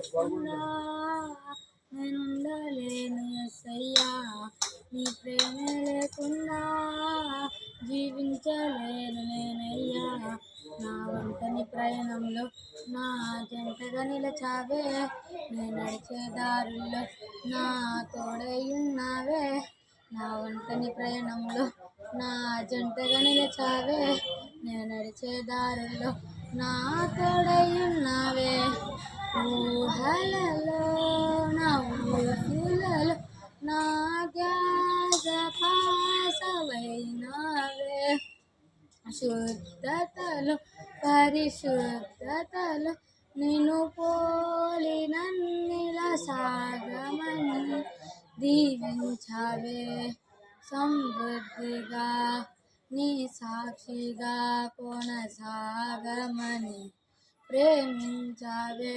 లేకుండా నేనుండలేను యేసయ్యా, నీ ప్రేమ లేకుండా జీవించలేను నేనయ్యా. నా వంటని ప్రయాణంలో నా జంటగా నిలిచావే, నేను నడిచే దారుల్లో నా తోడై ఉన్నావే. నా వంటని ప్రయాణంలో నా జంటగా నిలిచావే, నేను నడిచే దారుల్లో నా తోడై ఉన్నావే. ఊహలలో నా ఊసులలో నా ధ్యాస పాసవైనావే. శుద్ధతలో పరిశుద్ధతలో నిన్ను పోలి నన్నిలా సాగమని దీవించావే. సమృద్ధిగా నీ సాక్షిగా కొనసాగమని ప్రేమించావే.